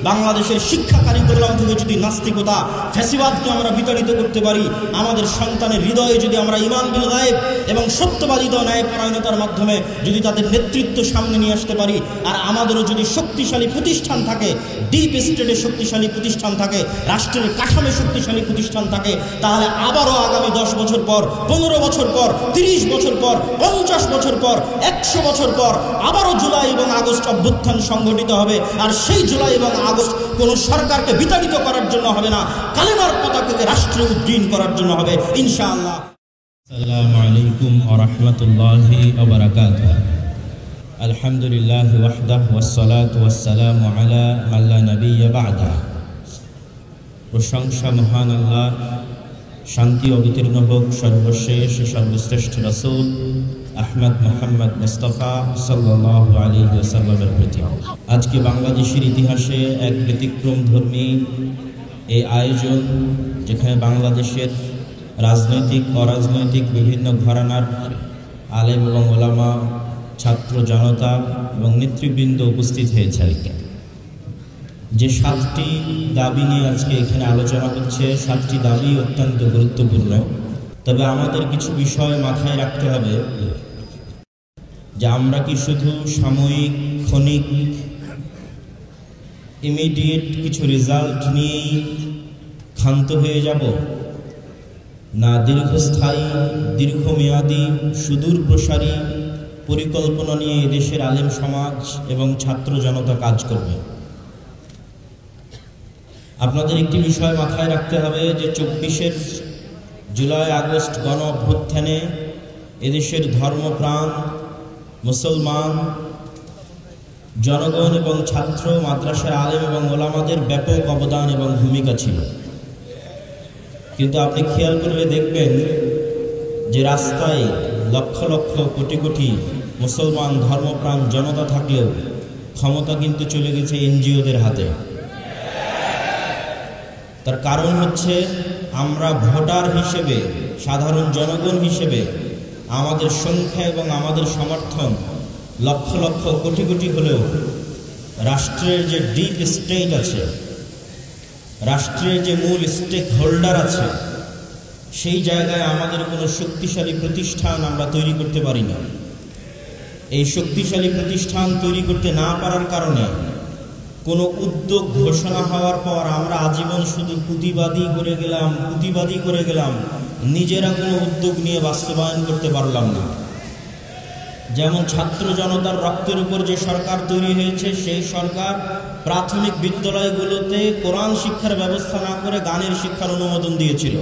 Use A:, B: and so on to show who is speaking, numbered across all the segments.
A: বাংলাদেশের শিক্ষা কারিকুলাম থেকে যদি নাস্তিকতা ফ্যাসিবাদকে আমরা বিতাড়িত করতে পারি, আমাদের সন্তানের হৃদয়ে যদি আমরা ঈমান বিল গায়েব এবং সত্যবাদিতা ন্যায়পরায়ণতার মাধ্যমে যদি তাদের নেতৃত্ব সামনে নিয়ে আসতে পারি, আর আমাদেরও যদি শক্তিশালী প্রতিষ্ঠান থাকে, ডিপ স্টেটের শক্তিশালী প্রতিষ্ঠান থাকে, রাষ্ট্রের কাঠামো শক্তিশালী প্রতিষ্ঠান থাকে, তাহলে আবারও আগামী 10 বছর পর, 15 বছর পর, 30 বছর পর, 50 বছর পর, 100 বছর পর আবারও জুলাই এবং আগস্ট অভ্যুত্থান সংঘটিত হবে। আর সেই জুলাই এবং আগস্ট কোনো সরকারকে বিতাড়িত করার জন্য হবে না, কালেমার পতাকাকে রাষ্ট্রে উদ্দীন করার জন্য হবে ইনশাআল্লাহ।
B: আসসালামু আলাইকুম ওয়া রাহমাতুল্লাহি ওয়া বারাকাতুহু। আলহামদুলিল্লাহ ওয়াহদাহু ওয়াসসালাতু ওয়াসসালামু আলা মান লা নাবিয়্যা বা'দা। প্রশংসা মহান আল্লাহ, শান্তি অবতীর্ণ হোক সর্বশেষ সর্বশ্রেষ্ঠ রাসূল আহমদ মুহাম্মদ মুস্তাফা সাল্লাল্লাহু আলাইহি ওয়াসাল্লামের প্রতি। আজকে বাংলাদেশের ইতিহাসে এক ব্যতিক্রমধর্মী এই আয়োজন, যেখানে বাংলাদেশের রাজনৈতিক অরাজনৈতিক বিভিন্ন ঘরানার আলেম এবং ওলামা, ছাত্র জনতা এবং নেতৃবৃন্দ উপস্থিত হয়েছে। যে 7টি দাবি নিয়ে আজকে এখানে আলোচনা হচ্ছে, 7টি দাবি অত্যন্ত গুরুত্বপূর্ণ। তবে আমাদের কিছু বিষয় মাথায় রাখতে হবে যে আমরা কি শুধু সাময়িক, ক্ষণিক, ইমিডিয়েট কিছু রেজাল্ট নিয়েই ক্ষান্ত হয়ে যাব, না দীর্ঘস্থায়ী, দীর্ঘমেয়াদী, সুদূর প্রসারী পরিকল্পনা নিয়ে এদেশের আলেম সমাজ এবং ছাত্র জনতা কাজ করবে। আপনাদের একটি বিষয় মাথায় রাখতে হবে যে 24 জুলাই আগস্ট গণ অভ্যুত্থানে এদেশের ধর্মপ্রাণ মুসলমান জনগণ এবং ছাত্র, মাদ্রাসার আলেম এবং ওলামাদের ব্যাপক অবদান এবং ভূমিকা ছিল। কিন্তু আপনি খেয়াল করলে দেখবেন যে রাস্তায় লক্ষ লক্ষ কোটি কোটি মুসলমান ধর্মপ্রাণ জনতা থাকলেও ক্ষমতা কিন্তু চলে গেছে এনজিওদের হাতে। তার কারণ হচ্ছে আমরা ভোটার হিসেবে, সাধারণ জনগণ হিসেবে আমাদের সংখ্যা এবং আমাদের সমর্থন লক্ষ লক্ষ কোটি কোটি হলেও রাষ্ট্রের যে ডিপ স্টেট আছে, রাষ্ট্রের যে মূল স্টেক হোল্ডার আছে, সেই জায়গায় আমাদের কোনো শক্তিশালী প্রতিষ্ঠান আমরা তৈরি করতে পারি না। এই শক্তিশালী প্রতিষ্ঠান তৈরি করতে না পারার কারণে কোনো উদ্যোগ ঘোষণা হওয়ার পর আমরা আজীবন শুধু প্রতিবাদী করে গেলাম, নিজেরা কোনো উদ্যোগ নিয়ে বাস্তবায়ন করতে পারলাম না। যেমন ছাত্র জনতার রক্তের উপর যে সরকার তৈরি হয়েছে, সেই সরকার প্রাথমিক বিদ্যালয়গুলোতে কোরআন শিক্ষার ব্যবস্থা না করে গানের শিক্ষার অনুমোদন দিয়েছিল।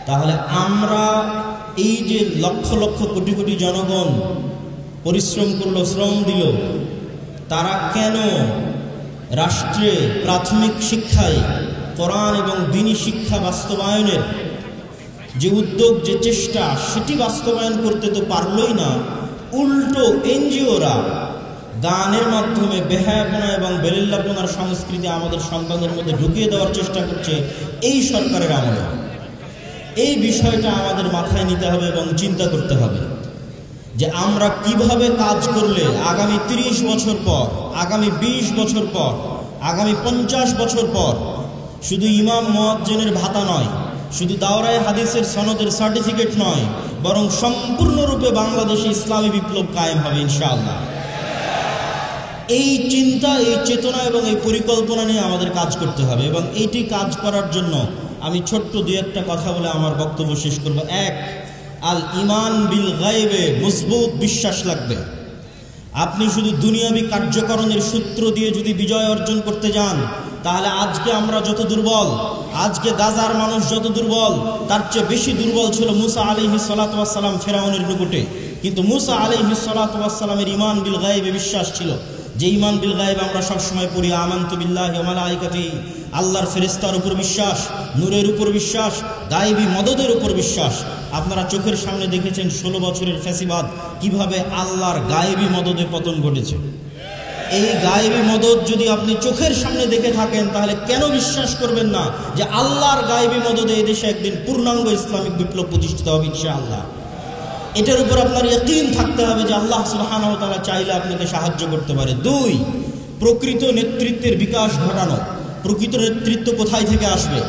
B: তাহলে আমরা এই যে লক্ষ লক্ষ কোটি কোটি জনগণ পরিশ্রম করলো, শ্রম দিল, তারা কেন রাষ্ট্রে প্রাথমিক শিক্ষায় কোরআন এবং দ্বীনি শিক্ষা বাস্তবায়নের যে উদ্যোগ, যে চেষ্টা, সেটি বাস্তবায়ন করতে তো পারলই না, উল্টো এনজিওরা গানের মাধ্যমে বেহায়াপনা এবং বেলিল্লাপনার সংস্কৃতি আমাদের সন্তানদের মধ্যে ঢুকিয়ে দেওয়ার চেষ্টা করছে এই সরকারের আমলে। এই বিষয়টা আমাদের মাথায় নিতে হবে এবং চিন্তা করতে হবে যে আমরা কিভাবে কাজ করলে আগামী 30 বছর পর, আগামী 20 বছর পর, আগামী 50 বছর পর শুধু ইমাম মুয়াজ্জিনের ভাতা নয়, শুধু দাওরায়ে হাদিসের সনদের সার্টিফিকেট নয়, বরং সম্পূর্ণরূপে বাংলাদেশে ইসলামী বিপ্লব কায়েম হবে ইনশাআল্লাহ। এই চিন্তা, এই চেতনা এবং এই পরিকল্পনা নিয়ে আমাদের কাজ করতে হবে। এবং এইটি কাজ করার জন্য আমি ছোট্ট 2-1টা কথা বলে আমার বক্তব্য শেষ করব। 1, আল ইমান বিল গায়বে মজবুত বিশ্বাস লাগবে। আপনি শুধু দুনিয়াবী কার্যকরণের সূত্র দিয়ে যদি বিজয় অর্জন করতে যান, তাহলে আজকে আমরা যত দুর্বল, আজকে গাজার মানুষ যত দুর্বল, তার চেয়ে বেশি দুর্বল ছিল মুসা আলাইহিস সালাতু ওয়াস সালাম ফেরাউনের নিকটে। কিন্তু মুসা আলাইহিস সালাতু ওয়াস সালামের ইমান বিল গায়বে বিশ্বাস ছিল, যে ইমান বিল গায়ব আমরা সবসময় পড়ি, আমানতু বিল্লাহি ওয়া মালাইকাতিহি, আল্লাহর ফেরেশতার উপর বিশ্বাস, নূরের উপর বিশ্বাস, গায়বী মদদের উপর বিশ্বাস। আপনারা চোখের সামনে দেখেছেন 16 বছরের ফ্যাসিবাদ কিভাবে আল্লাহর গায়বী মদদে পতন ঘটেছে। এই গায়বী মদদ যদি আপনি চোখের সামনে দেখে থাকেন, তাহলে কেন বিশ্বাস করবেন না যে আল্লাহর গায়বী মদদে এদেশে একদিন পূর্ণাঙ্গ ইসলামিক বিপ্লব প্রতিষ্ঠিত হবে ইনশাআল্লাহ। এটার উপর আপনার ইয়াকিন থাকতে হবে যে আল্লাহ সুবহানাহু ওয়া তাআলা চাইলে আপনাকে সাহায্য করতে পারে। 2,
A: প্রকৃত নেতৃত্বের বিকাশ ঘটানো। প্রকৃত নেতৃত্ব কোথায় থেকে আসবে?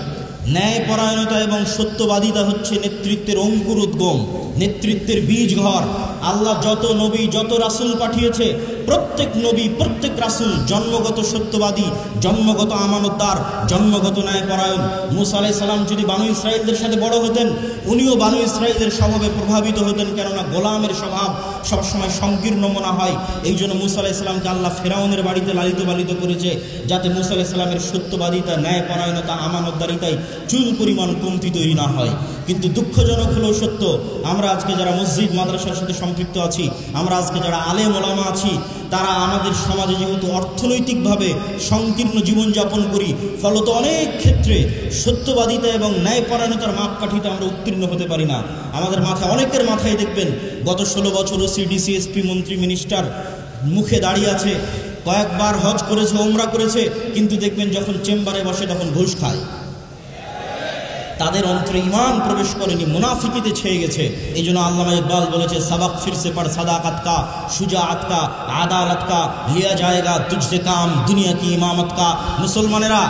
A: ন্যায়পরায়ণতা এবং সত্যবাদিতা হচ্ছে নেতৃত্বের অঙ্কুর উদ্গম, নেতৃত্বের বীজ ঘর। আল্লাহ যত নবী, যত রাসূল পাঠিয়েছে, প্রত্যেক নবী, প্রত্যেক রাসূল জন্মগত সত্যবাদী, জন্মগত আমানতদার, জন্মগত ন্যায়পরায়ণ। মূসা আলাইহিস সালাম যদি বানু ইসরাঈলদের সাথে বড় হতেন, উনিও বানু ইসরাঈলের স্বভাবে প্রভাবিত হতেন, কেননা গোলামের স্বভাব সবসময় সংকীর্ণ মনে হয়। এই জন্য মূসা আলাইহিস সালামকে আল্লাহ ফেরাউনের বাড়িতে লালিত পালিত করেছে, যাতে মূসা আলাইহিস সালামের সত্যবাদিতা, ন্যায়পরায়ণতা, আমানতদারিতায় চুল পরিমাণ কমতি তৈরি না হয়। কিন্তু দুঃখজনক হলেও সত্য, আমরা আজকে যারা মসজিদ মাদ্রাসার সাথে সম্পৃক্ত আছি, আমরা আজকে যারা আলেম ওলামা আছি, তারা আমাদের সমাজে যেহেতু অর্থনৈতিকভাবে সংকীর্ণ জীবনযাপন করি, ফলত অনেক ক্ষেত্রে সত্যবাদিতা এবং ন্যায়পরায়ণতার মাপকাঠিতে আমরা উত্তীর্ণ হতে পারি না। আমাদের মাথায়, অনেকের মাথায় দেখবেন গত 16 বছর ওসি, ডিসি, এসপি, মন্ত্রী, মিনিস্টার মুখে দাঁড়িয়ে আছে, কয়েকবার হজ করেছে, ওমরা করেছে, কিন্তু দেখবেন যখন চেম্বারে বসে তখন ঘুষ খায়। তাদের অন্তরে ঈমান প্রবেশ করেনি, মুনাফিকিতে ছেয়ে গেছে। এই জন্য আল্লামা ইকবাল বলেছে, সবক ফিরসে পড় সাদাকাত কা, শুজাআত কা, আদালত কা, লিয়া জায়েগা তুঝসে কাম, দুনিয়া কি ইমামত কা। মুসলমানেরা,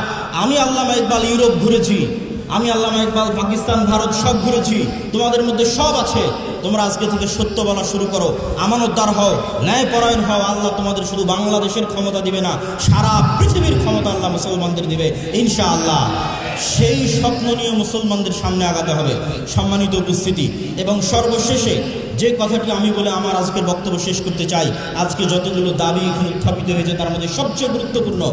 A: আমি আল্লামা ইকবাল ইউরোপ ঘুরেছি, আমি আল্লামা ইকবাল পাকিস্তান, ভারত সব ঘুরেছি, তোমাদের মধ্যে সব আছে। তোমরা আজকে থেকে সত্য বলা শুরু করো, আমানতদার হও, ন্যায়পরায়ণ হও। আল্লাহ তোমাদের শুধু বাংলাদেশের ক্ষমতা দিবে না, সারা পৃথিবীর ক্ষমতা আল্লাহ মুসলমানদের দিবে ইনশাআল্লাহ। সেই স্বপ্ন নিয়ে মুসলমানদের সামনে আগাতে হবে। সম্মানিত উপস্থিতি, এবং সর্বশেষে যে কথাটি আমি বলে আমার আজকের বক্তব্য শেষ করতে চাই, আজকে যতগুলো দাবি এখানে উত্থাপিত হয়েছে তার মধ্যে সবচেয়ে গুরুত্বপূর্ণ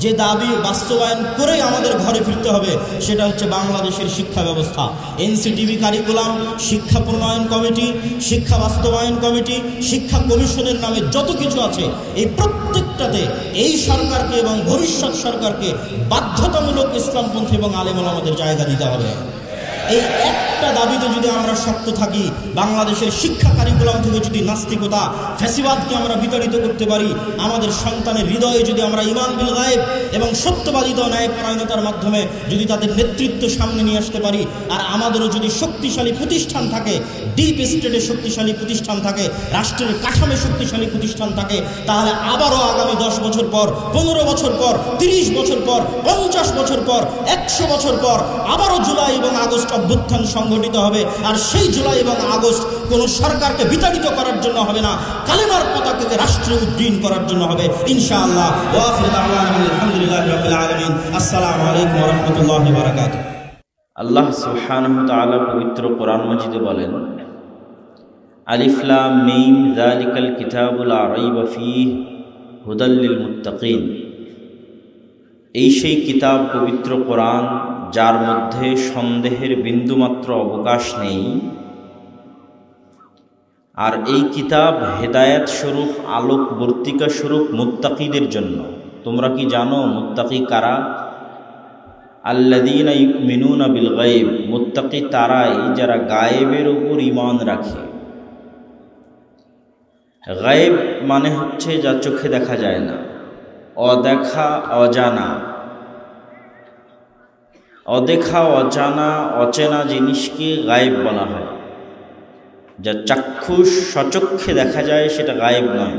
A: যে দাবি বাস্তবায়ন করেই আমাদের ঘরে ফিরতে হবে, সেটা হচ্ছে বাংলাদেশের শিক্ষা ব্যবস্থা। এনসিটিভি কারিকুলাম, শিক্ষা প্রণয়ন কমিটি, শিক্ষা বাস্তবায়ন কমিটি, শিক্ষা কমিশনের নামে যত কিছু আছে, এই প্রত্যেকটাতে এই সরকারকে এবং ভবিষ্যৎ সরকারকে বাধ্যতামূলক ইসলামপন্থী এবং আলেম ওলামাদের জায়গা দিতে হবে। এই একটা দাবিতে যদি আমরা শক্ত থাকি, বাংলাদেশের শিক্ষা কারিকুলাম থেকে যদি নাস্তিকতা, ফ্যাসিবাদকে আমরা বিতাড়িত করতে পারি, আমাদের সন্তানের হৃদয়ে যদি আমরা ঈমান বিল গায়েব এবং সত্যবাদিতা, ন্যায়পরায়ণতার মাধ্যমে যদি তাদের নেতৃত্ব সামনে নিয়ে আসতে পারি, আর আমাদেরও যদি শক্তিশালী প্রতিষ্ঠান থাকে, ডিপ স্টেটে শক্তিশালী প্রতিষ্ঠান থাকে, রাষ্ট্রের কাঠামে শক্তিশালী প্রতিষ্ঠান থাকে, তাহলে আবারও আগামী 10 বছর পর, 15 বছর পর, 30 বছর পর, 50 বছর পর, 100 বছর পর আবারও জুলাই এবং আগস্ট অভ্যুত্থান সংগঠিত হবে। আর সেই জুলাই এবং আগস্ট কোনো সরকারকে বিতাড়িত করার জন্য হবে না, কালেমার পতাকাকে রাষ্ট্রে উড্ডীন করার জন্য হবে ইনশাআল্লাহ। ওয়া আখিরু দাওয়ানা আলহামদুলিল্লাহি রাব্বিল আলামিন। আসসালামু আলাইকুম ওয়া রাহমাতুল্লাহি ওয়া বারাকাতুহু।
C: আল্লাহ সুবহানাহু ওয়া তাআলা পবিত্র কোরআন মাজিদে বলেন, আলিফ লাম মিম যালিকাল কিতাবু লা রাইবা ফীহি হুদাল লিল মুত্তাকিন। এই সেই কিতাব, পবিত্র কোরআন, যার মধ্যে সন্দেহের বিন্দুমাত্র অবকাশ নেই। আর এই কিতাব হেদায়েত স্বরূপ, আলোকবর্তিকা স্বরূপ মুত্তাকিদের জন্য। তোমরা কি জানো মুত্তাকি কারা? আল্লাযীনা ইউমিনুনা বিল গায়ব। মুত্তাকি তারাই যারা গায়েবের উপর ঈমান রাখে। গায়েব মানে হচ্ছে যা চোখে দেখা যায় না, অদেখা, অজানা। অদেখা, অজানা, অচেনা জিনিসকে গায়েব বলা হয়। যা চাক্ষুষ সচক্ষে দেখা যায় সেটা গায়েব নয়।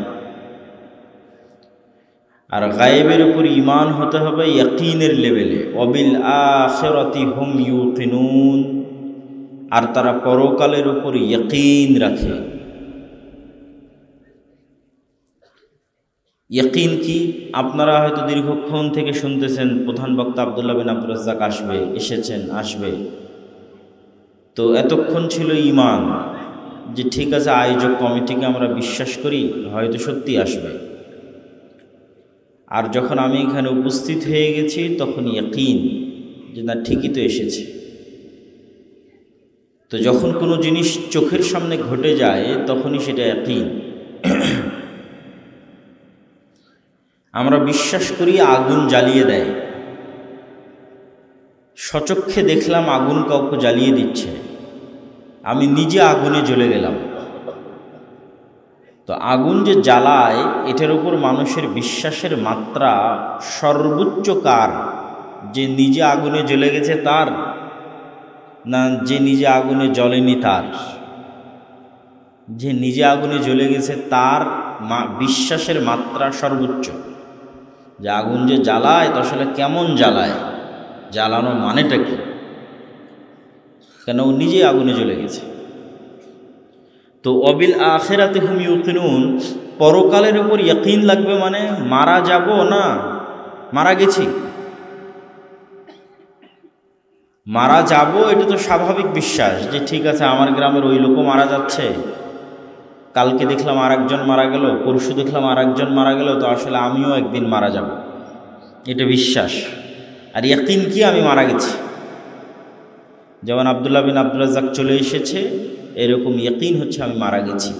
C: আর গায়েবের উপর ঈমান হতে হবে ইয়াকিনের লেভেলে। ওয়াবিল আখিরাতি হুম ইউকিনুন। আর তারা পরকালের উপর ইয়াকিন রাখে। ইয়াকিন কি? আপনারা হয়তো দীর্ঘক্ষণ থেকে শুনতেছেন প্রধান বক্তা আব্দুল্লাহ বিন আব্দুর রাজ্জাক আসবে। তো এতক্ষণ ছিল ঈমান, যে ঠিক আছে আয়োজক কমিটিকে আমরা বিশ্বাস করি, হয়তো সত্যি আসবে। আর যখন আমি এখানে উপস্থিত হয়ে গেছি তখন ইয়াকিন, যে না ঠিকই তো এসেছে। তো যখন কোনো জিনিস চোখের সামনে ঘটে যায় তখনই সেটা ইয়াকিন। আমরা বিশ্বাস করি আগুন জ্বালিয়ে দেয়। সচক্ষে দেখলাম আগুন কাউকে জ্বালিয়ে দিচ্ছে, আমি নিজে আগুনে জ্বলে গেলাম। তো আগুন যে জ্বালায়, এটার উপর মানুষের বিশ্বাসের মাত্রা সর্বোচ্চ কার? যে নিজে আগুনে জ্বলে গেছে তার, না যে নিজে আগুনে জ্বলেনি তার? যে নিজে আগুনে জ্বলে গেছে তার বিশ্বাসের মাত্রা সর্বোচ্চ। যে আগুন যে জ্বালায় তো আসলে কেমন জ্বালায়, জ্বালানো মানেটা কি, কেন ও নিজেই আগুনে জ্বলে গেছে। তো অবিল আখিরাতি হুম ইউকিনুন, পরকালের উপর ইয়াকিন লাগবে মানে মারা যাব না মারা গেছি। মারা যাব এটা তো স্বাভাবিক বিশ্বাস, যে ঠিক আছে আমার গ্রামের ওই লোকও মারা যাচ্ছে, কালকে দেখলাম আর একজন মারা গেল, পরশু দেখলাম আর একজন মারা গেল, তো আসলে আমিও একদিন মারা যাব, এটা বিশ্বাস। আর ইয়াকিন কি, আমি মারা গেছি। যেমন আব্দুল্লাহ বিন আব্দুর রাজ্জাক চলে এসেছে, এরকম ইয়াকিন হচ্ছে আমি মারা গেছি।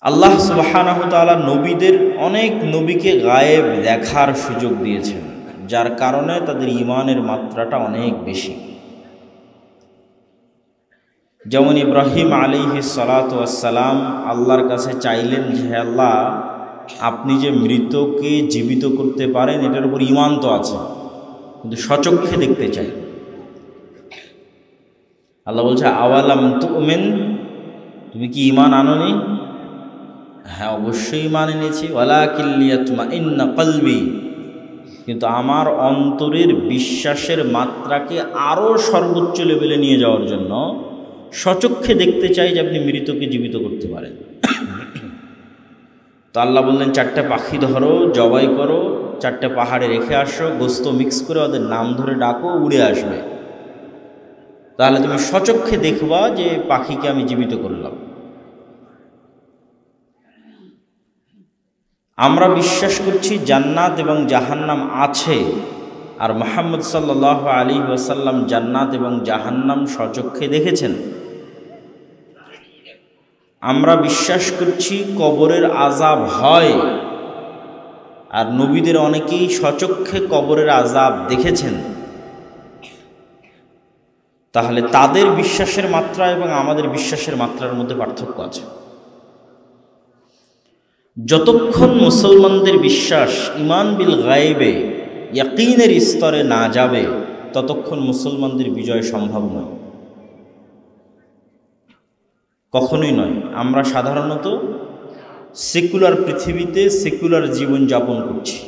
C: আল্লাহ সুবহানাহু ওয়া তাআলা নবীদের অনেক নবীকে গায়েব দেখার সুযোগ দিয়েছেন, যার কারণে তাদের ঈমানের মাত্রাটা অনেক বেশি। যেমন ইব্রাহিম আলাইহিস সালাতু ওয়াস সালাম আল্লাহর কাছে চাইলেন যে হে আল্লাহ, আপনি যে মৃতকে জীবিত করতে পারেন এটার উপর ঈমান তো আছে, কিন্তু সচক্ষে দেখতে চাই। আল্লাহ বলছে আওয়ালাম তুমিন, তুমি কি ঈমান আনোনি? হ্যাঁ অবশ্যই ঈমান এনেছি। ওয়ালাকিন লিয়াতমাইন্না কলবি, কিন্তু আমার অন্তরের বিশ্বাসের মাত্রাকে আরও সর্বোচ্চ লেভেলে নিয়ে যাওয়ার জন্য সচক্ষে দেখতে চাই যে আপনি মৃতকে জীবিত করতে পারেন। তো আল্লাহ বললেন 4টে পাখি ধরো, জবাই করো, 4টে পাহাড়ে রেখে আসো, গোস্ত মিক্স করে ওদের নাম ধরে ডাকো, উড়ে আসবে, তাহলে তুমি সচক্ষে দেখবা যে পাখিকে আমি জীবিত করলাম। আমরা বিশ্বাস করছি জান্নাত এবং জাহান্নাম আছে, আর মুহাম্মদ সাল্লাল্লাহু আলাইহি ওয়াসাল্লাম জান্নাত এবং জাহান্নাম সচক্ষে দেখেছেন। আমরা বিশ্বাস করছি কবরের আযাব হয়, আর নবীদের অনেকেই সচক্ষে কবরের আযাব দেখেছেন। তাহলে তাদের বিশ্বাসের মাত্রা এবং আমাদের বিশ্বাসের মাত্রার মধ্যে পার্থক্য আছে। যতক্ষণ মুসলমানদের বিশ্বাস ঈমান বিল গায়বে ইয়াকিনের স্তরে না যাবে, ততক্ষণ মুসলমানদের বিজয় সম্ভব নয়, কখনোই নয়। আমরা সাধারণত সেকুলার পৃথিবীতে সেকুলার জীবন যাপন করছি,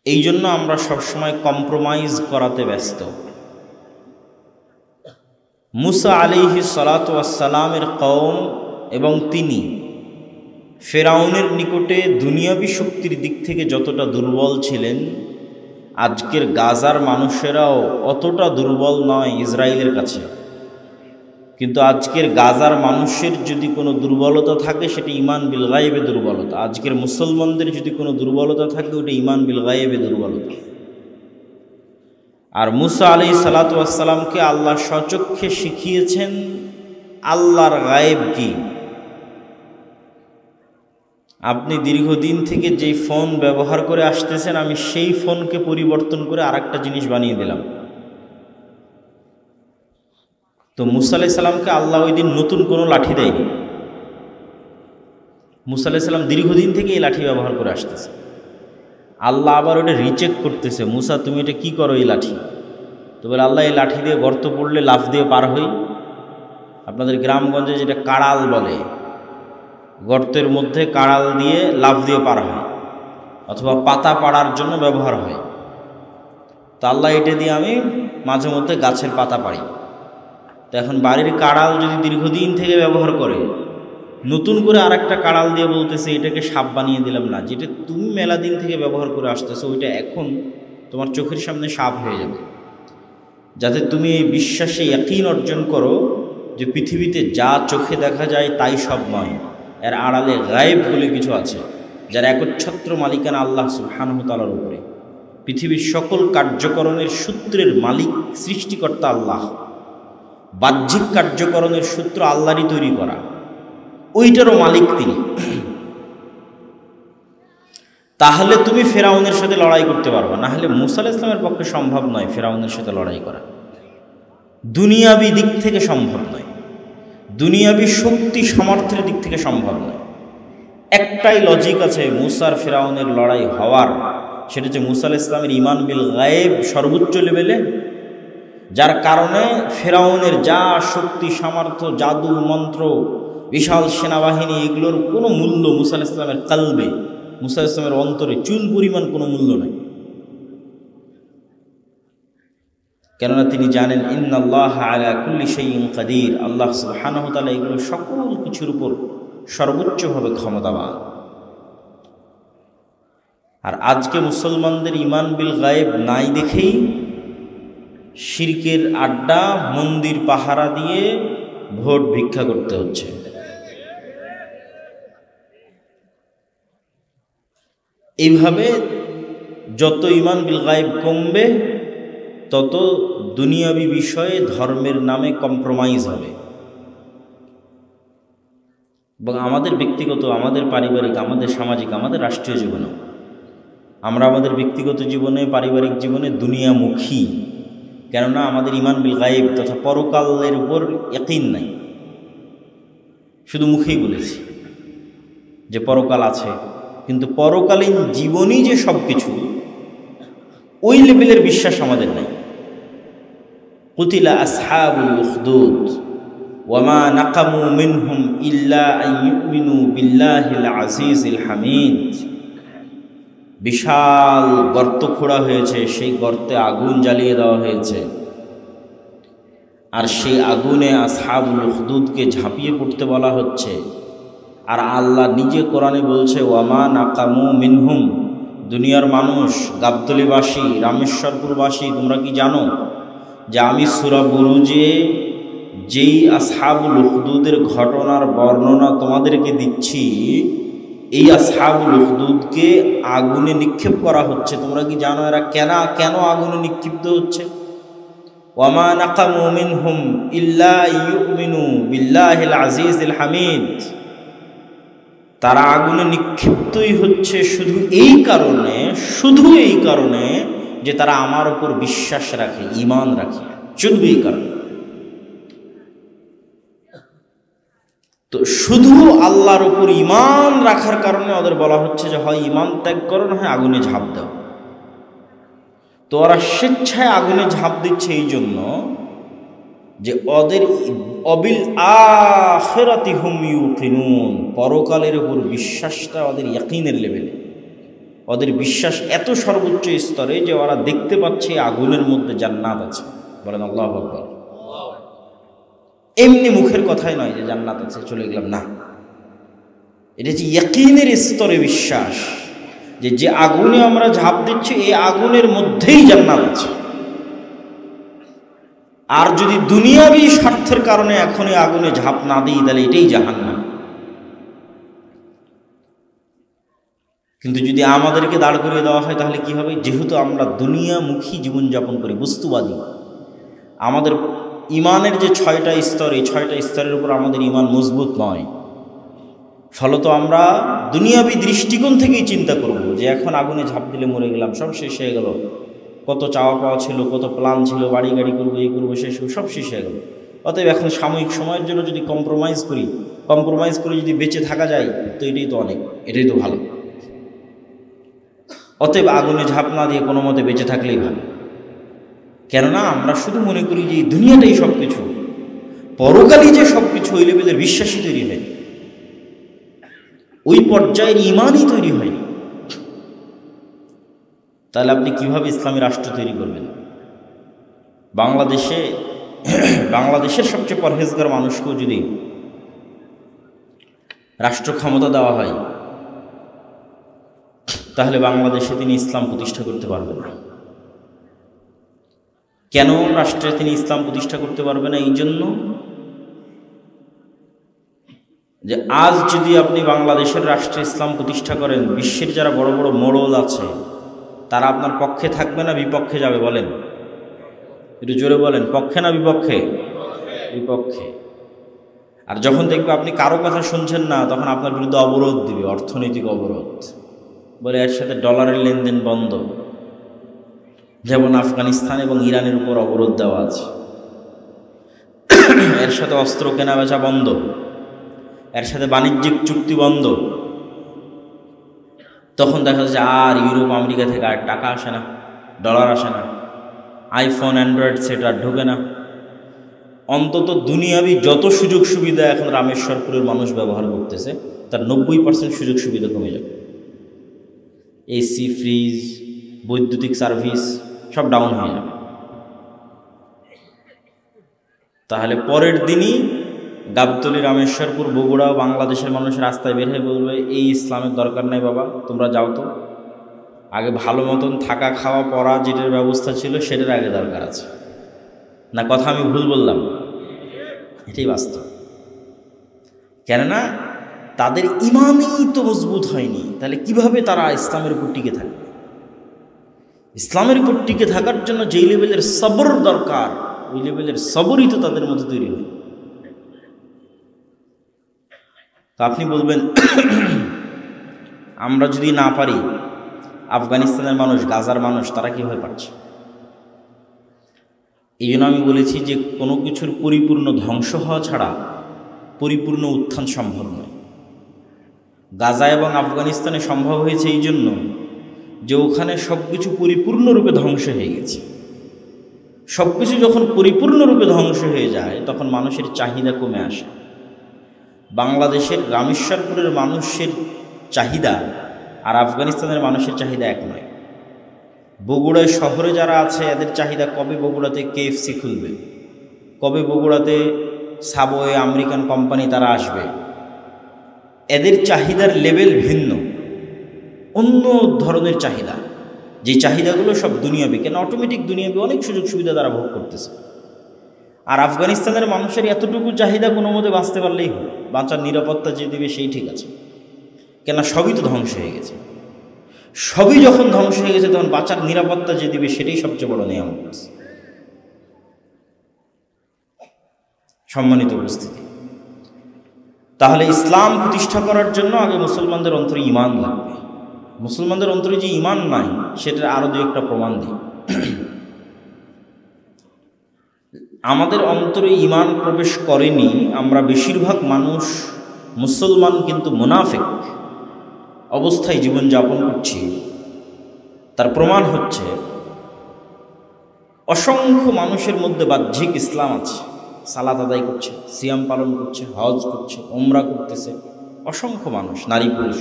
C: এই জন্য আমরা সবসময় কম্প্রোমাইজ করাতে ব্যস্ত। মুসা আলাইহিস সালাতু ওয়াস সালামের কওম এবং তিনি ফেরাউনের নিকটে দুনিয়াবী শক্তির দিক থেকে যতটা দুর্বল ছিলেন, আজকের গাজার মানুষেরাও অতটা দুর্বল নয় ইসরায়েলের কাছে। কিন্তু আজকের গাজার মানুষের যদি কোনো দুর্বলতা থাকে সেটা ঈমান বিল গায়বে দুর্বলতা। আজকের মুসলমানদের যদি কোনো দুর্বলতা থাকে ওটা ঈমান বিল গায়বে দুর্বলতা। আর মুসা আলাইহিস সালাতু ওয়াস সালামকে আল্লাহ সচক্ষে শিখিয়েছেন আল্লাহর গায়েব কি। আপনি দীর্ঘদিন থেকে যেই ফোন ব্যবহার করে আসতেছেন, আমি সেই ফোনকে পরিবর্তন করে আরেকটা জিনিস বানিয়ে দিলাম। তো মুসা আলাইহিস সালামকে আল্লাহ ওই দিন নতুন কোনো লাঠি দেয়নি। মুসা আলাইহিস সালাম দীর্ঘদিন থেকে এই লাঠি ব্যবহার করে আসতেছে। আল্লাহ আবার ওটা রিচেক করতেছে, মুসা তুমি এটা কী করো এই লাঠি? তো বলে আল্লাহ এই লাঠি দিয়ে গর্ত পড়লে লাফ দিয়ে পার হই। আপনাদের গ্রামগঞ্জে যেটা কাড়াল বলে, গর্তের মধ্যে কাড়াল দিয়ে লাফ দিয়ে পার হয়, অথবা পাতা পাড়ার জন্য ব্যবহার হয়। তো আল্লাহ এটা দিয়ে আমি মাঝে মধ্যে গাছের পাতা পাড়ি। তো এখন বাড়ির কাড়াল যদি দীর্ঘদিন থেকে ব্যবহার করে, নতুন করে আর একটা কাড়াল দিয়ে বলতেছে এটাকে সাপ বানিয়ে দিলাম না, যেটা তুমি মেলা দিন থেকে ব্যবহার করে আসতেছো ওইটা এখন তোমার চোখের সামনে সাপ হয়ে যাবে। যাতে তুমি এই বিশ্বাসে ইয়াকিন অর্জন করো যে পৃথিবীতে যা চোখে দেখা যায় তাই সব নয়, এর আড়ালে গায়েব বলে কিছু আছে, যার একচ্ছত্র মালিকানা আল্লাহ সুবহানাহু ওয়া তাআলার উপরে। পৃথিবীর সকল কার্যকরণের সূত্রের মালিক সৃষ্টিকর্তা আল্লাহ, বাহ্যিক কার্যকরণের সূত্র আল্লাহরই তৈরি করা, ওইটারও মালিক তিনি। তাহলে তুমি ফেরাউনের সাথে লড়াই করতে পারবা, না হলে মুসা আলাইহিস সালামের পক্ষে সম্ভব নয় ফেরাউনের সাথে লড়াই করা। দুনিয়াবী দিক থেকে সম্ভব নয়, দুনিয়াবী শক্তি সামর্থ্যের দিক থেকে সম্ভব নয়। একটাই লজিক আছে মুসার ফেরাউনের লড়াই হওয়ার, সেটা হচ্ছে মুসা আলাইহিস সালামের ঈমান বিল গায়েব সর্বোচ্চ লেভেলে, যার কারণে ফেরাউনের যা শক্তি সামর্থ্য, জাদু মন্ত্র বিশাল সেনাবাহিনী, এগুলোর কোনো মূল্য মুসা আলাইহিস সালামের কালবে, মুসা আলাইহিস সালামের অন্তরে চুল পরিমাণ কোনো মূল্য নাই। কেননা তিনি জানেন ইন্নাল্লাহ আলা কুল্লি শাইইন কাদির, আল্লাহ সুবহানাহু ওয়া তাআলা এগুলো সকল কিছুর উপর সর্বোচ্চভাবে ক্ষমতাবান। আর আজকে মুসলমানদের ঈমান বিল গায়েব নাই দেখেই শিরকের আড্ডা, মন্দির পাহারা দিয়ে ভোট ভিক্ষা করতে হচ্ছে। এইভাবে যত ঈমান বিল গায়েব কমবে তত দুনিয়াবি বিষয়ে ধর্মের নামে কম্প্রোমাইজ হবে। এবং আমাদের ব্যক্তিগত, আমাদের পারিবারিক, আমাদের সামাজিক, আমাদের রাষ্ট্রীয় জীবনেও আমরা আমাদের ব্যক্তিগত জীবনে, পারিবারিক জীবনে দুনিয়ামুখী। কেননা আমাদের ঈমান বিল গায়েব তথা পরকালের উপর ইয়াকিন নাই। শুধু মুখেই বলেছি যে পরকাল আছে, কিন্তু পরকালীন জীবনই যে সব কিছু, ওই লেভেলের বিশ্বাস আমাদের নাই। কুতিলা আসহাবুল উখদুদ ওয়ামা নাকামু মিনহুম ইল্লা আন ইউমিনু বিল্লাহিল আজিজিল হামিদ। বিশাল গর্ত খোঁড়া হয়েছে, সেই গর্তে আগুন জ্বালিয়ে দেওয়া হয়েছে, আর সেই আগুনে আসহাবুল উখদুদকে ঝাঁপিয়ে পড়তে বলা হচ্ছে। আর আল্লাহ নিজে কোরআনে বলছে ওয়ামা নাকামু মিনহুম, দুনিয়ার মানুষ, গাবতলীবাসী, রামেশ্বরপুরবাসী, তোমরা কি জানো যে আমি সূরা বুরুজে যেই আসহাবুল উখদুদের ঘটনার বর্ণনা তোমাদেরকে দিচ্ছি, এই আসহাবুল উখদুদকে আগুনে নিক্ষেপ করা হচ্ছে। তোমরা কি জানো এরা কেন আগুনে নিক্ষিপ্ত হচ্ছে? ওয়ামা নাকামু মিনহুম ইল্লা ইউমিনু বিল্লাহিল আজিজিল হামিদ। তারা আগুনে নিক্ষিপ্তই হচ্ছে শুধু এই কারণে যে তারা আমার উপর বিশ্বাস রাখে, ঈমান রাখে, শুধু এই কারণে। তো শুধু আল্লাহর উপর ঈমান রাখার কারণে ওদের বলা হচ্ছে যে হয় ঈমান ত্যাগ করো, না হয় আগুনে ঝাঁপ দাও। তো ওরা স্বেচ্ছায় আগুনে ঝাঁপ দিচ্ছে এই জন্য যে ওদের অবিল আখিরাতি হুম ইউকিনুন, পরকালের উপর বিশ্বাসটা ওদের ইয়াকিনের লেভেলে। ওদের বিশ্বাস এত সর্বোচ্চ স্তরে যে ওরা দেখতে পাচ্ছে আগুনের মধ্যে জান্নাত আছে। বলেন আল্লাহু আকবার। এমনি মুখের কথাই নয় যে জান্নাত আছে চলে গেলাম, না, এটা হচ্ছে ইয়াকিনের স্তরে বিশ্বাস যে আগুনে আমরা ঝাঁপ দিচ্ছি এই আগুনের মধ্যেই জান্নাত আছে। আর যদি দুনিয়াবি স্বার্থের কারণে এখন এই আগুনে ঝাঁপ না দিই তাহলে এটাই জাহান্নাম। কিন্তু যদি আমাদেরকে দাঁড় করিয়ে দেওয়া হয় তাহলে কি হবে? যেহেতু আমরা দুনিয়ামুখী জীবনযাপন করি, বস্তুবাদী, আমাদের ঈমানের যে 6টা স্তর, এই 6টা স্তরের উপর আমাদের ঈমান মজবুত নয়। ফলত আমরা দুনিয়াবী দৃষ্টিকোণ থেকেই চিন্তা করব যে এখন আগুনে ঝাঁপ দিলে মরে গেলাম, সব শেষ হয়ে গেল, কত চাওয়া পাওয়া ছিল, কত প্ল্যান ছিল, বাড়ি গাড়ি করবো, এই করবো, শেষ সব শেষ হয়ে গেল। অতএব এখন সাময়িক সময়ের জন্য যদি কম্প্রোমাইজ করে যদি বেঁচে থাকা যায় তো এটাই তো অনেক, এটাই তো ভালো। অতএব আগুনে ঝাঁপ না দিয়ে কোনো মতে বেঁচে থাকলেই ভালো। কেননা আমরা শুধু মনে করি যে দুনিয়াটাই সব কিছু, পরকালই যে সব কিছু, ওই লেভেলের বিশ্বাসই তৈরি হয়, ওই পর্যায়ের ঈমানই তৈরি হয়নি। তাহলে আপনি কিভাবে ইসলামী রাষ্ট্র তৈরি করবেন? বাংলাদেশের সবচেয়ে পরহেজগার মানুষকেও যদি রাষ্ট্র ক্ষমতা দেওয়া হয় তাহলে বাংলাদেশে তিনি ইসলাম প্রতিষ্ঠা করতে পারবেন না। কেন রাষ্ট্রে তিনি ইসলাম প্রতিষ্ঠা করতে পারবে না? এই জন্য যে আজ যদি আপনি বাংলাদেশের রাষ্ট্রে ইসলাম প্রতিষ্ঠা করেন, বিশ্বের যারা বড় বড় মোড়ল আছে তারা আপনার পক্ষে থাকবে না বিপক্ষে যাবে? বলেন, একটু জোরে বলেন, পক্ষে না বিপক্ষে? বিপক্ষে। আর যখন দেখবে আপনি কারো কথা শুনছেন না, তখন আপনার বিরুদ্ধে অবরোধ দিবে, অর্থনৈতিক অবরোধ, বলে এর সাথে ডলারের লেনদেন বন্ধ। যেমন আফগানিস্তান এবং ইরানের উপর অবরোধ দেওয়া আছে, এর সাথে অস্ত্র কেনা বেচা বন্ধ, এর সাথে বাণিজ্যিক চুক্তি বন্ধ। তখন দেখা যাচ্ছে আর ইউরোপ আমেরিকা থেকে আর টাকা আসে না, ডলার আসে না, আইফোন অ্যান্ড্রয়েড সেট আর ঢোকে না। অন্তত দুনিয়াবি যত সুযোগ সুবিধা এখন রামেশ্বরপুরের মানুষ ব্যবহার করতেছে তার 90% সুযোগ সুবিধা কমে যাবে। এসি, ফ্রিজ, বৈদ্যুতিক সার্ভিস সব ডাউন হয়ে যাবে। তাহলে পরের দিনই গাবতলী, রামেশ্বরপুর, বগুড়া, বাংলাদেশের মানুষ রাস্তায় বের হয়ে বলবে এই ইসলামের দরকার নাই বাবা, তোমরা যাও তো, আগে ভালো মতন থাকা, খাওয়া, পড়া যেটার ব্যবস্থা ছিল সেটার আগে দরকার আছে। না কথা আমি ভুল বললাম? এটাই বাস্তব। কেননা তাদের ইমানই তো মজবুত হয়নি, তাহলে কিভাবে তারা ইসলামের উপর টিকে থাকবে? ইসলামের উপর টিকে থাকার জন্য যেই লেভেলের সবর দরকার, ওই লেভেলের সবরই তো তাদের মধ্যে তৈরি হয়। তো আপনি বলবেন আমরা যদি না পারি, আফগানিস্তানের মানুষ, গাজার মানুষ তারা কীভাবে পারছে? এই জন্য আমি বলেছি যে কোনো কিছুর পরিপূর্ণ ধ্বংস হওয়া ছাড়া পরিপূর্ণ উত্থান সম্ভব নয়। গাজা এবং আফগানিস্তানে সম্ভব হয়েছে এই জন্য যে ওখানে সব কিছু পরিপূর্ণরূপে ধ্বংস হয়ে গেছে। সব কিছু যখন পরিপূর্ণরূপে ধ্বংস হয়ে যায় তখন মানুষের চাহিদা কমে আসে। বাংলাদেশের রামেশ্বরপুরের মানুষের চাহিদা আর আফগানিস্তানের মানুষের চাহিদা এক নয়। বগুড়ায় শহরে যারা আছে এদের চাহিদা কবে বগুড়াতে KFC খুলবে, কবে বগুড়াতে সাবওয়ে, আমেরিকান কোম্পানি তারা আসবে। এদের চাহিদার লেভেল ভিন্ন, অন্য ধরনের চাহিদা। যে চাহিদাগুলো সব দুনিয়াবি, কেন অটোমেটিক দুনিয়াবি অনেক সুযোগ সুবিধা তারা ভোগ করতেছে। আর আফগানিস্তানের মানুষের এতটুকু চাহিদা কোনো মতে বাঁচতে পারলেই হয়, বাঁচার নিরাপত্তা যে দেবে সেই ঠিক আছে, কেন সবই তো ধ্বংস হয়ে গেছে। সবই যখন ধ্বংস হয়ে গেছে তখন বাঁচার নিরাপত্তা যে দিবে সেটাই সবচেয়ে বড় নিয়ামত। সম্মানিত উপস্থিতি, তাহলে ইসলাম প্রতিষ্ঠা করার জন্য আগে মুসলমানদের অন্তরে ঈমান লাগবে। মুসলমানদের অন্তরে যে ঈমান নাই সেটার আরো দুই একটা প্রমাণ দিই। আমাদের অন্তরে ঈমান প্রবেশ করেনি, আমরা বেশিরভাগ মানুষ মুসলমান কিন্তু মুনাফিক অবস্থায় জীবনযাপন করছি। তার প্রমাণ হচ্ছে অসংখ্য মানুষের মধ্যে বাহ্যিক ইসলাম আছে, সালাত আদায় করছে, সিয়াম পালন করছে, হজ করছে, ওমরা করতেছে, অসংখ্য মানুষ, নারী পুরুষ।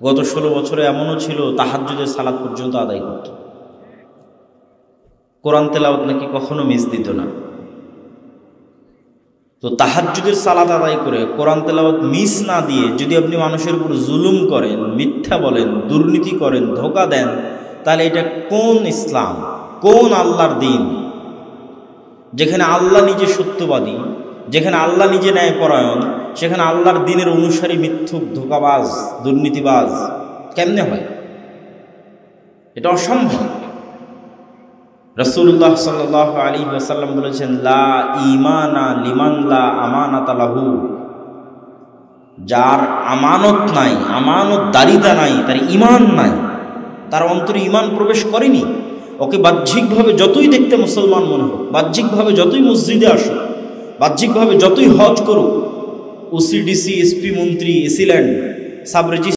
C: গত 16 বছরে এমনও ছিল তাহাজ্জুদের সালাত পর্যন্ত আদায় করত। কোরআন তেলাওয়াত নাকি কখনো মিস দিত না। তো তাহাজ্জুদের সালাত আদায় করে কোরআন তেলাওয়াত মিস না দিয়ে যদি আপনি মানুষের উপর জুলুম করেন, মিথ্যা বলেন, দুর্নীতি করেন, ধোঁকা দেন, তাহলে এটা কোন ইসলাম, কোন আল্লাহর দিন? যেখানে আল্লাহ নিজে সত্যবাদী, যেখানে আল্লাহ নিজে ন্যায়পরায়ণ, সেখানে আল্লাহর দিনের অনুসারী মিথ্যুক, ধোঁকাবাজ, দুর্নীতিবাজ কেমনে হয়? এটা অসম্ভব। রাসূলুল্লাহ সাল্লাল্লাহু আলাইহি ওয়াসাল্লাম বলেছেন, লা ঈমানা লিমান লা আমানাতা লাহু। যার আমানত নাই, আমানতদারিতা নাই, তার ঈমান নাই, তার অন্তরে ঈমান প্রবেশ করেনি। ওকে বাহ্যিকভাবে যতই দেখতে মুসলমান মনে হোক, বাহ্যিকভাবে যতই মসজিদে আসুক, বাহ্যিকভাবে যতই হজ করুক, OCDC, SP মন্ত্রী, এসিল্যান্ড, সাব রেজিস্ট্রার